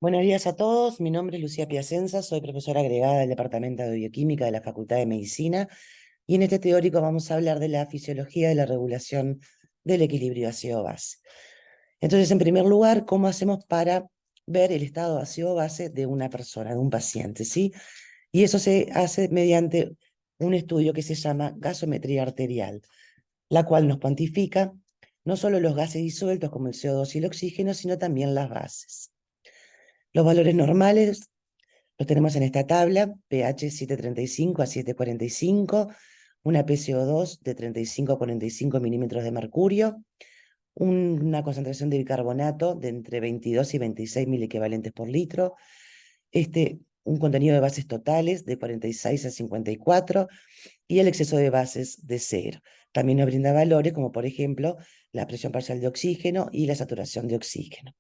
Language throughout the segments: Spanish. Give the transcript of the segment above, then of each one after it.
Buenos días a todos, mi nombre es Lucía Piacenza, soy profesora agregada del Departamento de Bioquímica de la Facultad de Medicina y en este teórico vamos a hablar de la fisiología de la regulación del equilibrio ácido-base. Entonces, en primer lugar, ¿cómo hacemos para ver el estado ácido-base de una persona, de un paciente? ¿Sí? Y eso se hace mediante un estudio que se llama gasometría arterial, la cual nos cuantifica no solo los gases disueltos como el CO2 y el oxígeno, sino también las bases. Los valores normales los tenemos en esta tabla: pH 7,35 a 7,45, una PCO2 de 35 a 45 milímetros de mercurio, una concentración de bicarbonato de entre 22 y 26 equivalentes por litro, un contenido de bases totales de 46 a 54 y el exceso de bases de 0. También nos brinda valores como, por ejemplo, la presión parcial de oxígeno y la saturación de oxígeno.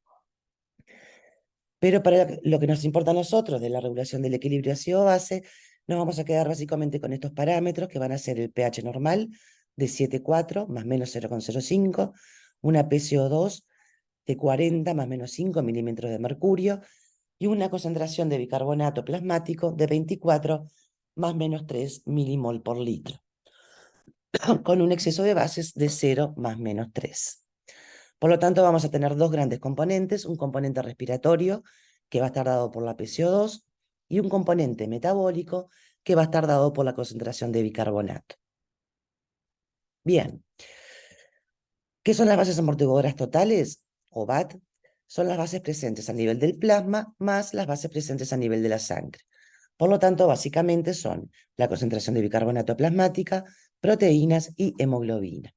Pero para lo que nos importa a nosotros de la regulación del equilibrio ácido-base, nos vamos a quedar básicamente con estos parámetros que van a ser el pH normal de 7,4 más menos 0,05, una PCO2 de 40 más menos 5 milímetros de mercurio y una concentración de bicarbonato plasmático de 24 más menos 3 milimol por litro, con un exceso de bases de 0 más menos 3. Por lo tanto, vamos a tener dos grandes componentes: un componente respiratorio, que va a estar dado por la PCO2, y un componente metabólico, que va a estar dado por la concentración de bicarbonato. Bien, ¿qué son las bases amortiguadoras totales, o BAT? Son las bases presentes a nivel del plasma más las bases presentes a nivel de la sangre. Por lo tanto, básicamente son la concentración de bicarbonato plasmática, proteínas y hemoglobina.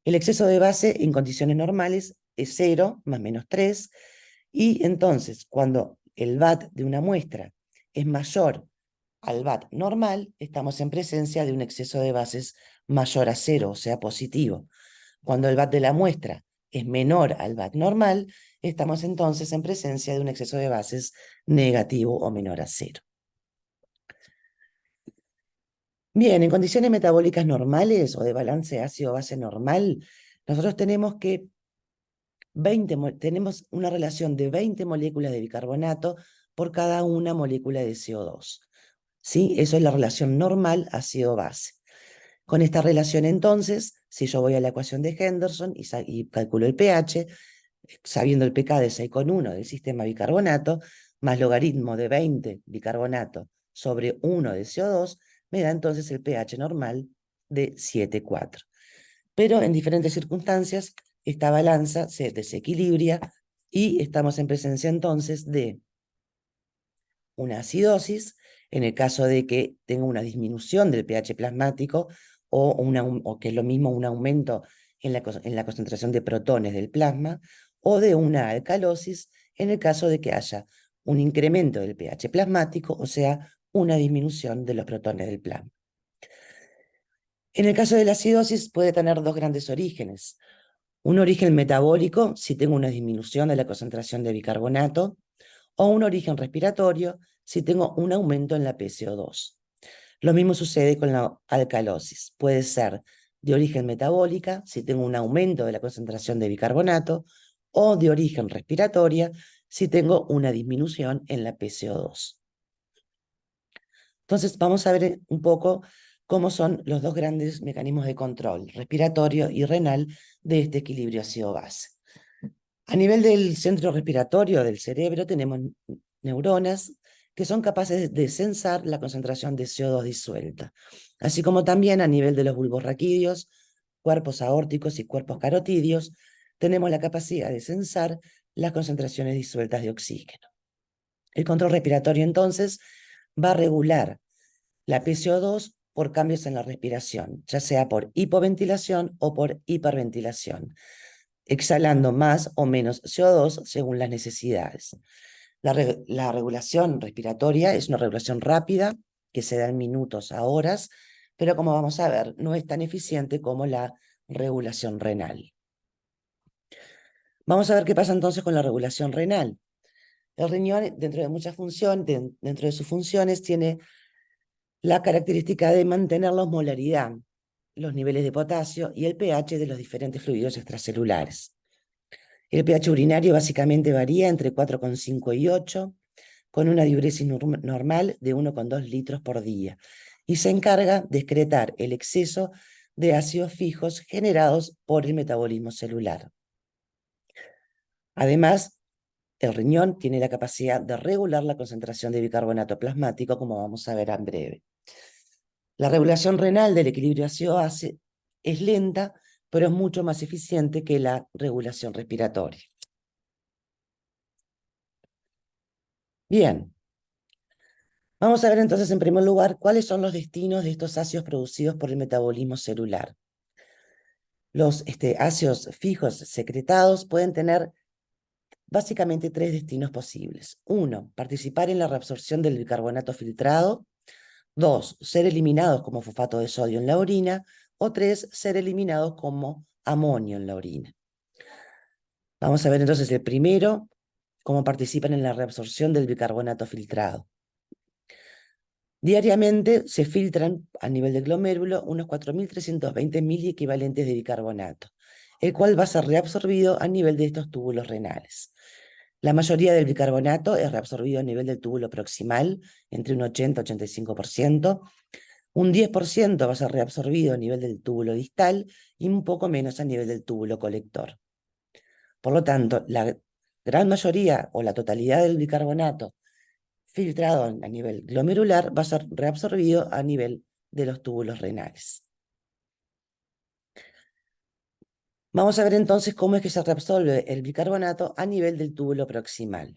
El exceso de base en condiciones normales es 0 más menos 3, y entonces cuando el VAT de una muestra es mayor al VAT normal, estamos en presencia de un exceso de bases mayor a 0, o sea, positivo. Cuando el VAT de la muestra es menor al VAT normal, estamos entonces en presencia de un exceso de bases negativo o menor a 0. Bien, en condiciones metabólicas normales o de balance ácido-base normal, nosotros tenemos tenemos una relación de 20 moléculas de bicarbonato por cada una molécula de CO2. ¿Sí? Eso es la relación normal ácido-base. Con esta relación, entonces, si yo voy a la ecuación de Henderson y calculo el pH, sabiendo el pK de 6,1 del sistema bicarbonato, más logaritmo de 20 bicarbonato sobre 1 de CO2, me da entonces el pH normal de 7,4. Pero en diferentes circunstancias, esta balanza se desequilibra y estamos en presencia entonces de una acidosis, en el caso de que tenga una disminución del pH plasmático o que es lo mismo, un aumento en la concentración de protones del plasma, o de una alcalosis en el caso de que haya un incremento del pH plasmático, o sea, una disminución de los protones del plasma. En el caso de la acidosis puede tener dos grandes orígenes: un origen metabólico, si tengo una disminución de la concentración de bicarbonato, o un origen respiratorio, si tengo un aumento en la PCO2. Lo mismo sucede con la alcalosis. Puede ser de origen metabólica, si tengo un aumento de la concentración de bicarbonato, o de origen respiratoria, si tengo una disminución en la PCO2. Entonces, vamos a ver un poco cómo son los dos grandes mecanismos de control, respiratorio y renal, de este equilibrio ácido-base. A nivel del centro respiratorio del cerebro tenemos neuronas que son capaces de sensar la concentración de CO2 disuelta, así como también a nivel de los bulbos raquídeos, cuerpos aórticos y cuerpos carotídeos, tenemos la capacidad de sensar las concentraciones disueltas de oxígeno. El control respiratorio entonces va a regular la PCO2 por cambios en la respiración, ya sea por hipoventilación o por hiperventilación, exhalando más o menos CO2 según las necesidades. La regulación respiratoria es una regulación rápida que se da en minutos a horas, pero como vamos a ver, no es tan eficiente como la regulación renal. Vamos a ver qué pasa entonces con la regulación renal. El riñón, dentro de muchas funciones, dentro de sus funciones, tiene la característica de mantener la osmolaridad, los niveles de potasio y el pH de los diferentes fluidos extracelulares. El pH urinario básicamente varía entre 4,5 y 8, con una diuresis normal de 1,2 litros por día, y se encarga de excretar el exceso de ácidos fijos generados por el metabolismo celular. Además, el riñón tiene la capacidad de regular la concentración de bicarbonato plasmático, como vamos a ver en breve. La regulación renal del equilibrio ácido-base es lenta, pero es mucho más eficiente que la regulación respiratoria. Bien, vamos a ver entonces en primer lugar cuáles son los destinos de estos ácidos producidos por el metabolismo celular. Los ácidos fijos secretados pueden tener básicamente tres destinos posibles. 1, participar en la reabsorción del bicarbonato filtrado. 2, ser eliminados como fosfato de sodio en la orina. O 3, ser eliminados como amonio en la orina. Vamos a ver entonces el primero, cómo participan en la reabsorción del bicarbonato filtrado. Diariamente se filtran a nivel del glomérulo unos 4.320 miliequivalentes de bicarbonato, el cual va a ser reabsorbido a nivel de estos túbulos renales. La mayoría del bicarbonato es reabsorbido a nivel del túbulo proximal, entre un 80 y 85%. Un 10% va a ser reabsorbido a nivel del túbulo distal y un poco menos a nivel del túbulo colector. Por lo tanto, la gran mayoría o la totalidad del bicarbonato filtrado a nivel glomerular va a ser reabsorbido a nivel de los túbulos renales. Vamos a ver entonces cómo es que se reabsorbe el bicarbonato a nivel del túbulo proximal.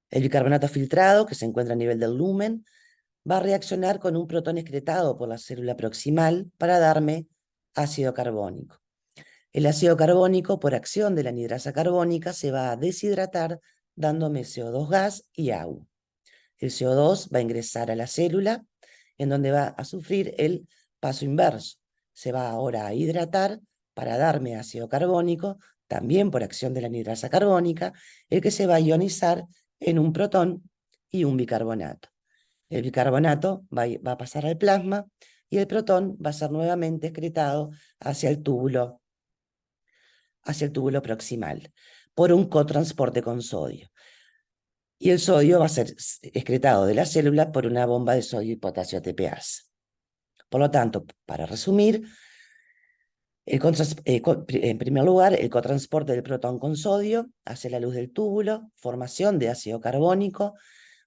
El bicarbonato filtrado, que se encuentra a nivel del lumen, va a reaccionar con un protón excretado por la célula proximal para darme ácido carbónico. El ácido carbónico, por acción de la anhidrasa carbónica, se va a deshidratar dándome CO2 gas y agua. El CO2 va a ingresar a la célula, en donde va a sufrir el paso inverso. Se va ahora a hidratar para darme ácido carbónico, también por acción de la anhidrasa carbónica, el que se va a ionizar en un protón y un bicarbonato. El bicarbonato va a pasar al plasma y el protón va a ser nuevamente excretado hacia el túbulo proximal por un cotransporte con sodio. Y el sodio va a ser excretado de la célula por una bomba de sodio y potasio ATPase. Por lo tanto, para resumir, en primer lugar, el cotransporte del protón con sodio hacia la luz del túbulo, formación de ácido carbónico,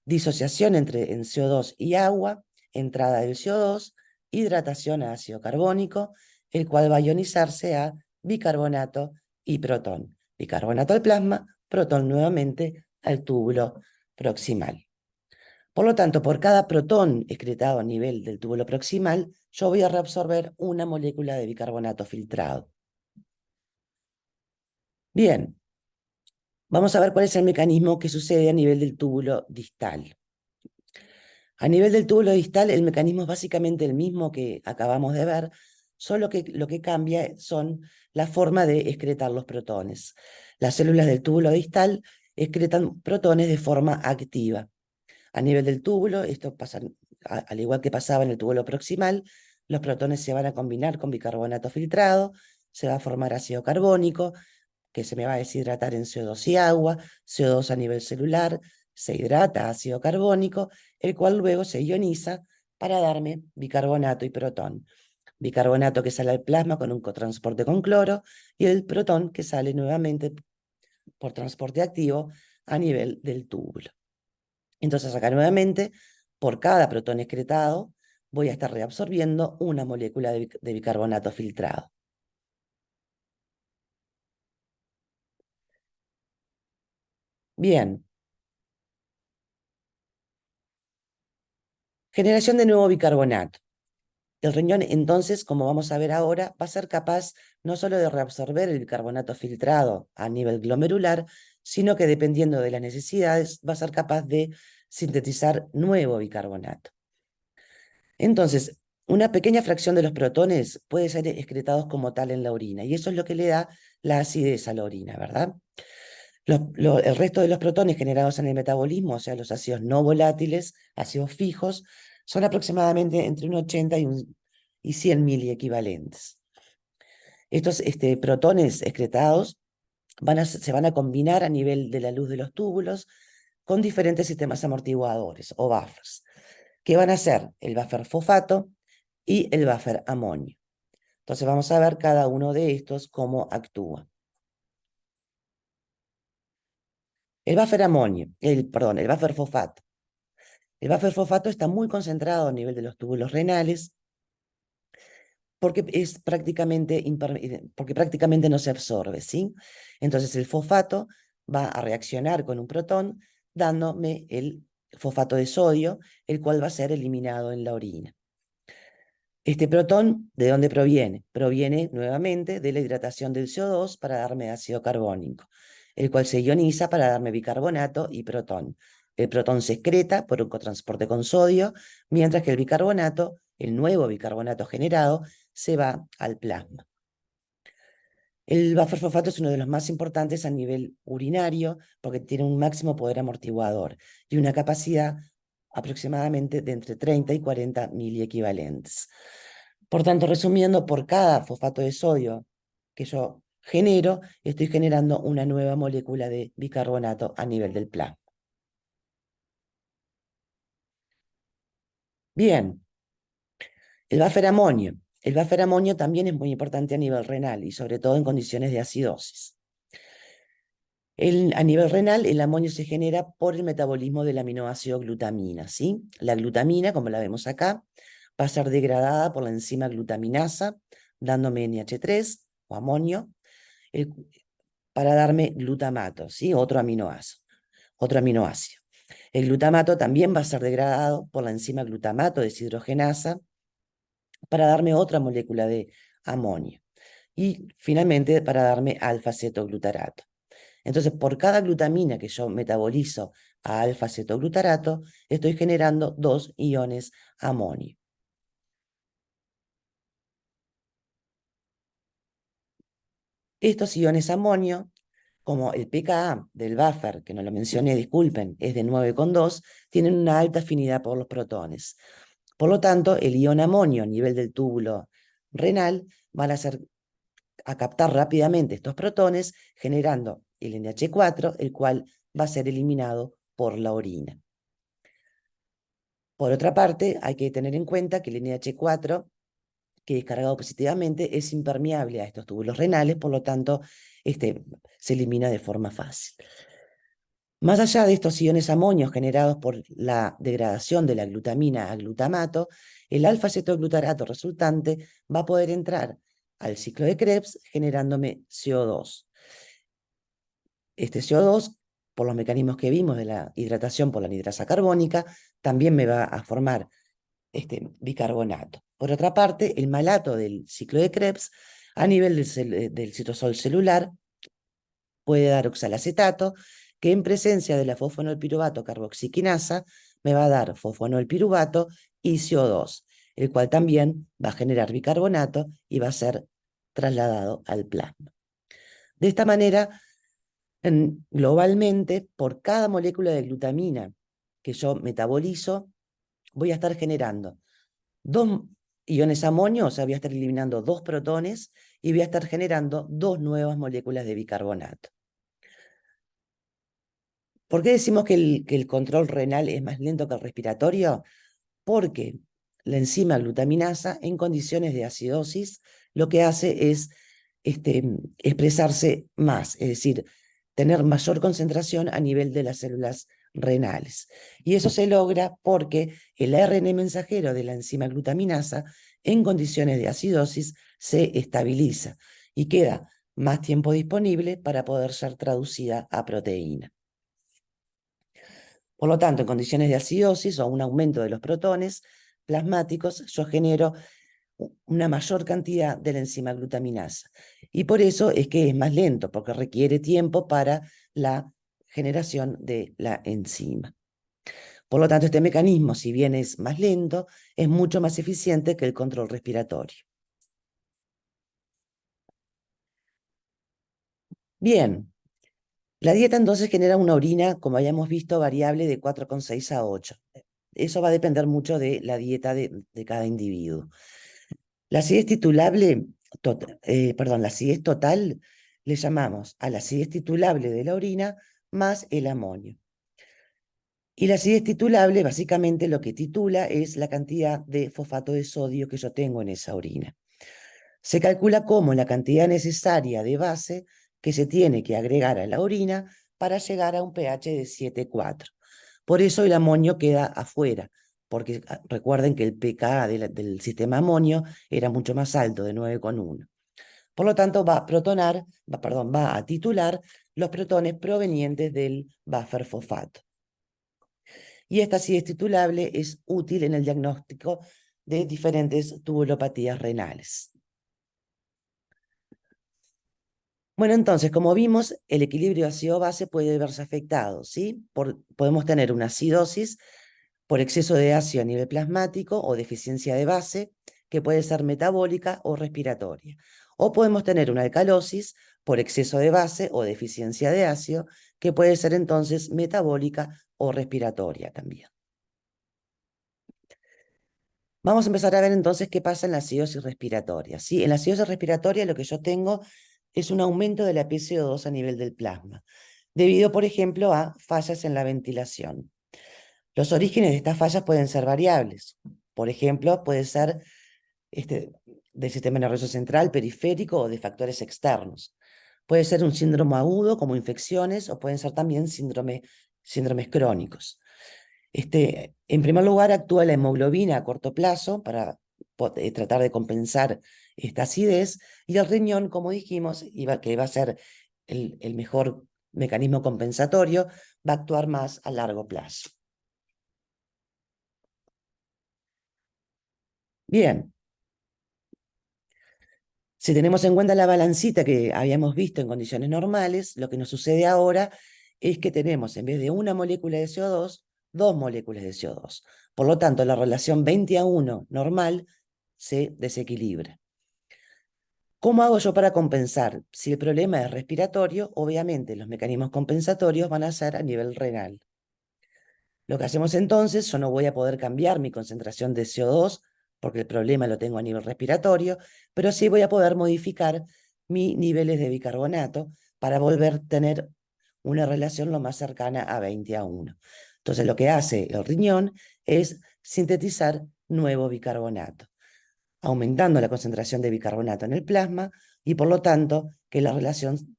disociación en CO2 y agua, entrada del CO2, hidratación a ácido carbónico, el cual va a ionizarse a bicarbonato y protón. Bicarbonato al plasma, protón nuevamente al túbulo proximal. Por lo tanto, por cada protón excretado a nivel del túbulo proximal, yo voy a reabsorber una molécula de bicarbonato filtrado. Bien, vamos a ver cuál es el mecanismo que sucede a nivel del túbulo distal. A nivel del túbulo distal, el mecanismo es básicamente el mismo que acabamos de ver, solo que lo que cambia son la forma de excretar los protones. Las células del túbulo distal excretan protones de forma activa. A nivel del túbulo, esto pasa, al igual que pasaba en el túbulo proximal, los protones se van a combinar con bicarbonato filtrado, se va a formar ácido carbónico, que se me va a deshidratar en CO2 y agua, CO2 a nivel celular, se hidrata ácido carbónico, el cual luego se ioniza para darme bicarbonato y protón. Bicarbonato que sale al plasma con un cotransporte con cloro y el protón que sale nuevamente por transporte activo a nivel del túbulo. Entonces acá nuevamente, por cada protón excretado, voy a estar reabsorbiendo una molécula de bicarbonato filtrado. Bien. Generación de nuevo bicarbonato. El riñón, entonces, como vamos a ver ahora, va a ser capaz no solo de reabsorber el bicarbonato filtrado a nivel glomerular, sino que dependiendo de las necesidades, va a ser capaz de sintetizar nuevo bicarbonato. Entonces, una pequeña fracción de los protones puede ser excretados como tal en la orina, y eso es lo que le da la acidez a la orina, ¿verdad? El resto de los protones generados en el metabolismo, o sea, los ácidos no volátiles, ácidos fijos, son aproximadamente entre un 80 y 100 miliequivalentes. Estos protones excretados se van a combinar a nivel de la luz de los túbulos con diferentes sistemas amortiguadores o buffers, que van a ser el buffer fosfato y el buffer amonio. Entonces vamos a ver cada uno de estos cómo actúa. El buffer amonio, perdón, el buffer fosfato. El buffer fosfato está muy concentrado a nivel de los túbulos renales porque porque prácticamente no se absorbe, ¿sí? Entonces el fosfato va a reaccionar con un protón dándome el fosfato de sodio, el cual va a ser eliminado en la orina. Este protón, ¿de dónde proviene? Proviene nuevamente de la hidratación del CO2 para darme ácido carbónico, el cual se ioniza para darme bicarbonato y protón. El protón se excreta por un cotransporte con sodio, mientras que el bicarbonato, el nuevo bicarbonato generado, se va al plasma. El buffer fosfato es uno de los más importantes a nivel urinario porque tiene un máximo poder amortiguador y una capacidad aproximadamente de entre 30 y 40 miliequivalentes. Por tanto, resumiendo, por cada fosfato de sodio que yo genero, estoy generando una nueva molécula de bicarbonato a nivel del plasma. Bien, el buffer amonio. El buffer amonio también es muy importante a nivel renal y sobre todo en condiciones de acidosis. A nivel renal, el amonio se genera por el metabolismo del aminoácido glutamina, ¿sí? La glutamina, como la vemos acá, va a ser degradada por la enzima glutaminasa, dándome NH3 o amonio, para darme glutamato, ¿sí? Otro aminoácido. El glutamato también va a ser degradado por la enzima glutamato deshidrogenasa para darme otra molécula de amonio. Y finalmente para darme alfa-cetoglutarato. Entonces, por cada glutamina que yo metabolizo a alfa-cetoglutarato, estoy generando 2 iones amonio. Estos iones amonio, como el pKa del buffer, que no lo mencioné, disculpen, es de 9,2, tienen una alta afinidad por los protones. Por lo tanto, el ion amonio a nivel del túbulo renal van a captar rápidamente estos protones, generando el NH4, el cual va a ser eliminado por la orina. Por otra parte, hay que tener en cuenta que el NH4, que es cargado positivamente, es impermeable a estos túbulos renales, por lo tanto, se elimina de forma fácil. Más allá de estos iones amonios generados por la degradación de la glutamina a glutamato, el alfa-cetoglutarato resultante va a poder entrar al ciclo de Krebs generándome CO2. Este CO2, por los mecanismos que vimos de la hidratación por la anhidrasa carbónica, también me va a formar bicarbonato. Por otra parte, el malato del ciclo de Krebs, a nivel del citosol celular, puede dar oxalacetato, que en presencia de la fosfonolpiruvato carboxiquinasa me va a dar fosfonolpiruvato y CO2, el cual también va a generar bicarbonato y va a ser trasladado al plasma. De esta manera, globalmente, por cada molécula de glutamina que yo metabolizo, voy a estar generando 2 iones amonio, o sea, voy a estar eliminando 2 protones y voy a estar generando 2 nuevas moléculas de bicarbonato. ¿Por qué decimos que el control renal es más lento que el respiratorio? Porque la enzima glutaminasa en condiciones de acidosis lo que hace es expresarse más, es decir, tener mayor concentración a nivel de las células renales. Y eso se logra porque el ARN mensajero de la enzima glutaminasa en condiciones de acidosis se estabiliza y queda más tiempo disponible para poder ser traducida a proteína. Por lo tanto, en condiciones de acidosis o un aumento de los protones plasmáticos, yo genero una mayor cantidad de la enzima glutaminasa. Y por eso es que es más lento, porque requiere tiempo para la generación de la enzima. Por lo tanto, este mecanismo, si bien es más lento, es mucho más eficiente que el control respiratorio. Bien, la dieta entonces genera una orina, como habíamos visto, variable de 4,6 a 8. Eso va a depender mucho de la dieta de cada individuo. La acidez titulable, la acidez total le llamamos a la acidez titulable de la orina más el amonio. Y la acidez titulable, básicamente lo que titula es la cantidad de fosfato de sodio que yo tengo en esa orina. Se calcula como la cantidad necesaria de base que se tiene que agregar a la orina para llegar a un pH de 7,4. Por eso el amonio queda afuera, porque recuerden que el pKa del sistema amonio era mucho más alto, de 9,1. Por lo tanto, va a titular los protones provenientes del buffer fosfato. Y esta acidez titulable es útil en el diagnóstico de diferentes tubulopatías renales. Bueno, entonces, como vimos, el equilibrio ácido-base puede verse afectado, ¿sí? Podemos tener una acidosis por exceso de ácido a nivel plasmático o deficiencia de base, que puede ser metabólica o respiratoria. O podemos tener una alcalosis por exceso de base o deficiencia de ácido, que puede ser entonces metabólica o respiratoria también. Vamos a empezar a ver entonces qué pasa en la acidosis respiratoria, ¿sí? En la acidosis respiratoria lo que yo tengo es un aumento de la PCO2 a nivel del plasma, debido, por ejemplo, a fallas en la ventilación. Los orígenes de estas fallas pueden ser variables. Por ejemplo, puede ser del sistema nervioso central, periférico o de factores externos. Puede ser un síndrome agudo como infecciones o pueden ser también síndromes crónicos. En primer lugar, actúa la hemoglobina a corto plazo para tratar de compensar esta acidez, y el riñón, como dijimos, que va a ser el mejor mecanismo compensatorio, va a actuar más a largo plazo. Bien, si tenemos en cuenta la balancita que habíamos visto en condiciones normales, lo que nos sucede ahora es que tenemos, en vez de una molécula de CO2, dos moléculas de CO2. Por lo tanto, la relación 20:1 normal se desequilibra. ¿Cómo hago yo para compensar? Si el problema es respiratorio, obviamente los mecanismos compensatorios van a ser a nivel renal. Lo que hacemos entonces, yo no voy a poder cambiar mi concentración de CO2 porque el problema lo tengo a nivel respiratorio, pero sí voy a poder modificar mis niveles de bicarbonato para volver a tener una relación lo más cercana a 20:1. Entonces lo que hace el riñón es sintetizar nuevo bicarbonato, aumentando la concentración de bicarbonato en el plasma y por lo tanto que la relación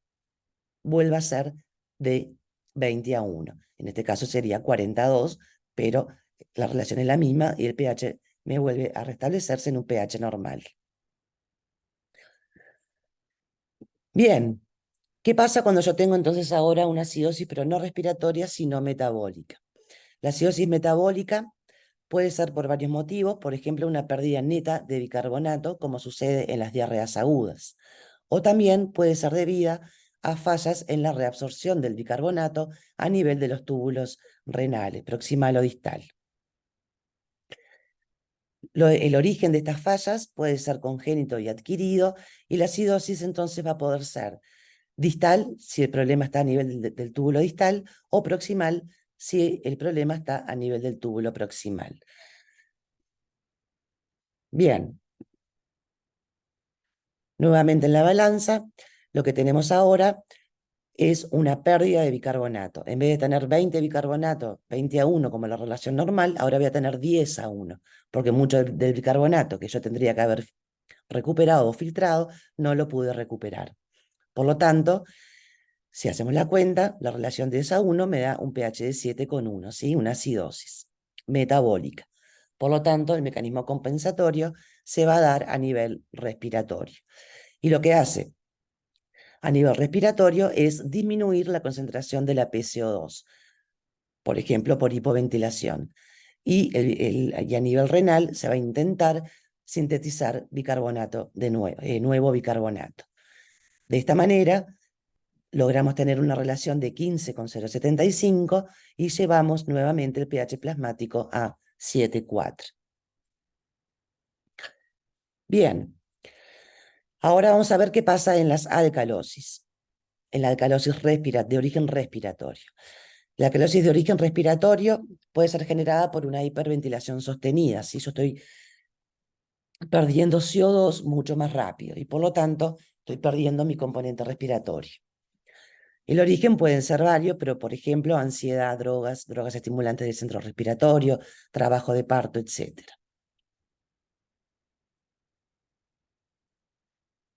vuelva a ser de 20:1. En este caso sería 40:2, pero la relación es la misma y el pH me vuelve a restablecerse en un pH normal. Bien, ¿qué pasa cuando yo tengo entonces ahora una acidosis, pero no respiratoria, sino metabólica? La acidosis metabólica puede ser por varios motivos, por ejemplo, una pérdida neta de bicarbonato, como sucede en las diarreas agudas. O también puede ser debida a fallas en la reabsorción del bicarbonato a nivel de los túbulos renales, proximal o distal. El origen de estas fallas puede ser congénito y adquirido, y la acidosis entonces va a poder ser distal, si el problema está a nivel del túbulo distal, o proximal, si el problema está a nivel del túbulo proximal. Bien, nuevamente en la balanza, lo que tenemos ahora es una pérdida de bicarbonato. En vez de tener 20 bicarbonato, 20:1 como la relación normal, ahora voy a tener 10:1, porque mucho del bicarbonato que yo tendría que haber recuperado o filtrado, no lo pude recuperar. Por lo tanto, si hacemos la cuenta, la relación de 10:1 me da un pH de 7,1, ¿sí? Una acidosis metabólica. Por lo tanto, el mecanismo compensatorio se va a dar a nivel respiratorio. Y lo que hace a nivel respiratorio es disminuir la concentración de la PCO2, por ejemplo, por hipoventilación. Y a nivel renal se va a intentar sintetizar bicarbonato nuevo bicarbonato. De esta manera, logramos tener una relación de 15,075 y llevamos nuevamente el pH plasmático a 7,4. Bien, ahora vamos a ver qué pasa en las alcalosis, en la alcalosis de origen respiratorio. La alcalosis de origen respiratorio puede ser generada por una hiperventilación sostenida, si yo estoy perdiendo CO2 mucho más rápido y por lo tanto estoy perdiendo mi componente respiratorio. El origen pueden ser varios, pero por ejemplo, ansiedad, drogas estimulantes del centro respiratorio, trabajo de parto, etc.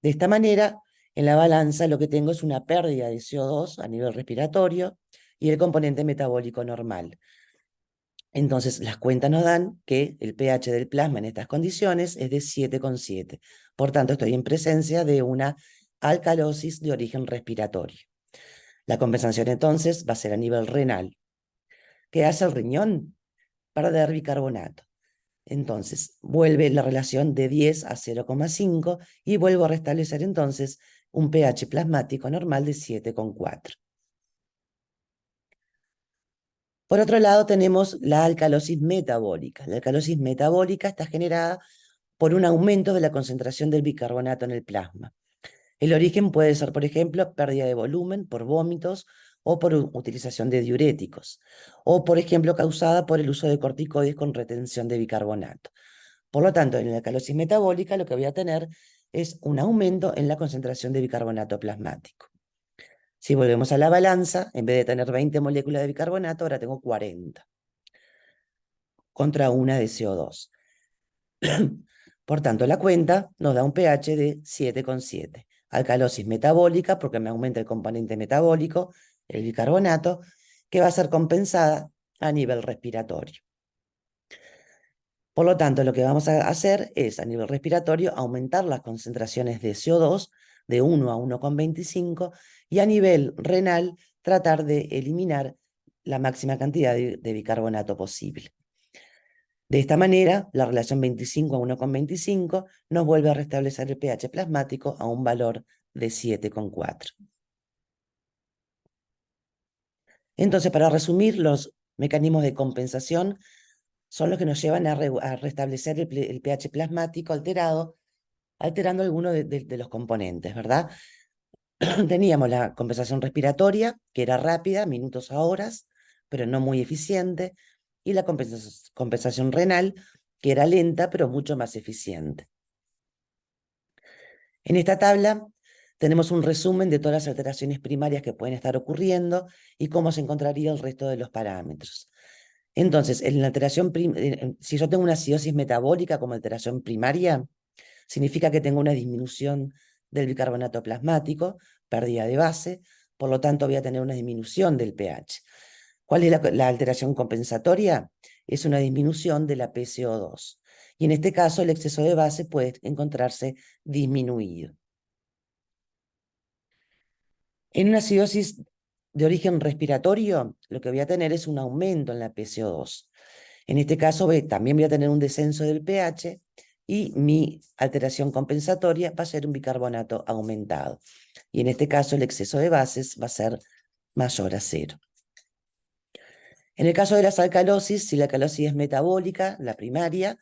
De esta manera, en la balanza lo que tengo es una pérdida de CO2 a nivel respiratorio y el componente metabólico normal. Entonces, las cuentas nos dan que el pH del plasma en estas condiciones es de 7,7. Por tanto, estoy en presencia de una alcalosis de origen respiratorio. La compensación entonces va a ser a nivel renal. ¿Qué hace el riñón? Perder bicarbonato. Entonces, vuelve la relación de 10 a 0,5 y vuelvo a restablecer entonces un pH plasmático normal de 7,4. Por otro lado, tenemos la alcalosis metabólica. La alcalosis metabólica está generada por un aumento de la concentración del bicarbonato en el plasma. El origen puede ser, por ejemplo, pérdida de volumen por vómitos o por utilización de diuréticos, o, por ejemplo, causada por el uso de corticoides con retención de bicarbonato. Por lo tanto, en la alcalosis metabólica lo que voy a tener es un aumento en la concentración de bicarbonato plasmático. Si volvemos a la balanza, en vez de tener 20 moléculas de bicarbonato, ahora tengo 40 contra una de CO2. Por tanto, la cuenta nos da un pH de 7,7. Alcalosis metabólica, porque me aumenta el componente metabólico, el bicarbonato, que va a ser compensada a nivel respiratorio. Por lo tanto, lo que vamos a hacer es, a nivel respiratorio, aumentar las concentraciones de CO2 de 1 a 1,25 y a nivel renal, tratar de eliminar la máxima cantidad de bicarbonato posible. De esta manera, la relación 25 a 1,25 nos vuelve a restablecer el pH plasmático a un valor de 7,4. Entonces, para resumir, los mecanismos de compensación son los que nos llevan a restablecer el pH plasmático alterado, alterando alguno de los componentes, ¿verdad? Teníamos la compensación respiratoria, que era rápida, minutos a horas, pero no muy eficiente, y la compensación renal, que era lenta, pero mucho más eficiente. En esta tabla tenemos un resumen de todas las alteraciones primarias que pueden estar ocurriendo y cómo se encontraría el resto de los parámetros. Entonces, en la alteración si yo tengo una acidosis metabólica como alteración primaria, significa que tengo una disminución del bicarbonato plasmático, pérdida de base, por lo tanto voy a tener una disminución del pH. ¿Cuál es la alteración compensatoria? Es una disminución de la PCO2. Y en este caso el exceso de base puede encontrarse disminuido. En una acidosis de origen respiratorio, lo que voy a tener es un aumento en la PCO2. En este caso también voy a tener un descenso del pH y mi alteración compensatoria va a ser un bicarbonato aumentado. Y en este caso el exceso de bases va a ser mayor a 0. En el caso de las alcalosis, si la alcalosis es metabólica, la primaria,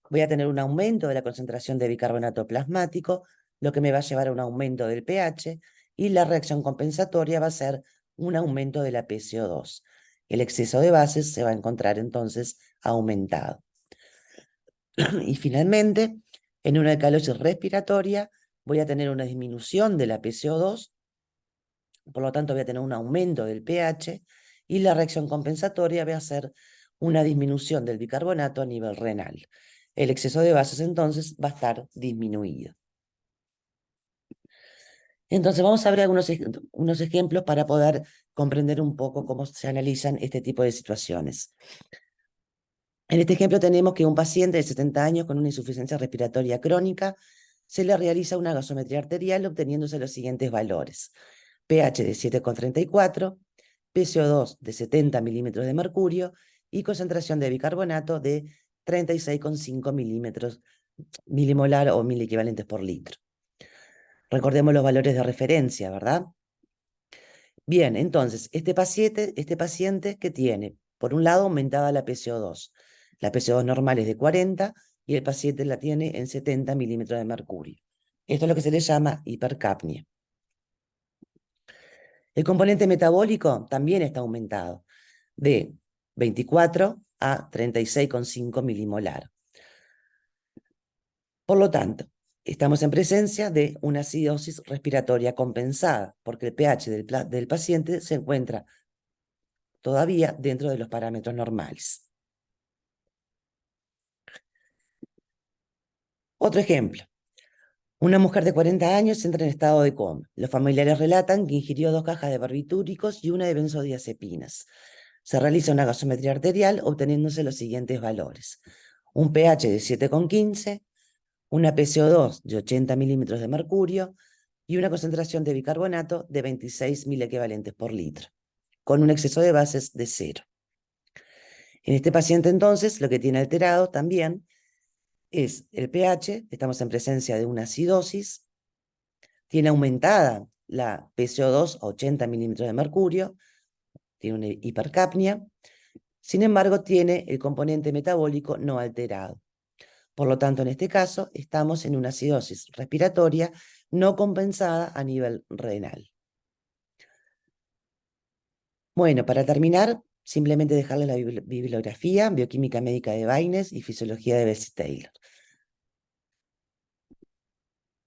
voy a tener un aumento de la concentración de bicarbonato plasmático, lo que me va a llevar a un aumento del pH, y la reacción compensatoria va a ser un aumento de la PCO2. El exceso de bases se va a encontrar entonces aumentado. Y finalmente, en una alcalosis respiratoria, voy a tener una disminución de la PCO2, por lo tanto voy a tener un aumento del pH, y la reacción compensatoria va a ser una disminución del bicarbonato a nivel renal. El exceso de bases entonces va a estar disminuido. Entonces vamos a ver unos ejemplos para poder comprender un poco cómo se analizan este tipo de situaciones. En este ejemplo tenemos que un paciente de 70 años con una insuficiencia respiratoria crónica se le realiza una gasometría arterial obteniéndose los siguientes valores: pH de 7,34, PCO2 de 70 milímetros de mercurio y concentración de bicarbonato de 36,5 milimolar o miliequivalentes por litro. Recordemos los valores de referencia, ¿verdad? Bien, entonces, este paciente que tiene, por un lado, aumentada la PCO2. La PCO2 normal es de 40 y el paciente la tiene en 70 milímetros de mercurio. Esto es lo que se le llama hipercapnia. El componente metabólico también está aumentado, de 24 a 36,5 milimolar. Por lo tanto, estamos en presencia de una acidosis respiratoria compensada, porque el pH del paciente se encuentra todavía dentro de los parámetros normales. Otro ejemplo. Una mujer de 40 años entra en estado de coma. Los familiares relatan que ingirió 2 cajas de barbitúricos y una de benzodiazepinas. Se realiza una gasometría arterial obteniéndose los siguientes valores. Un pH de 7,15, una PCO2 de 80 milímetros de mercurio y una concentración de bicarbonato de 26 equivalentes por litro, con un exceso de bases de 0. En este paciente, entonces, lo que tiene alterado también es el pH, estamos en presencia de una acidosis, tiene aumentada la PCO2 a 80 milímetros de mercurio, tiene una hipercapnia, sin embargo, tiene el componente metabólico no alterado. Por lo tanto, en este caso, estamos en una acidosis respiratoria no compensada a nivel renal. Bueno, para terminar, simplemente dejarles la bibliografía, Bioquímica Médica de Baines y Fisiología de Bessie Taylor.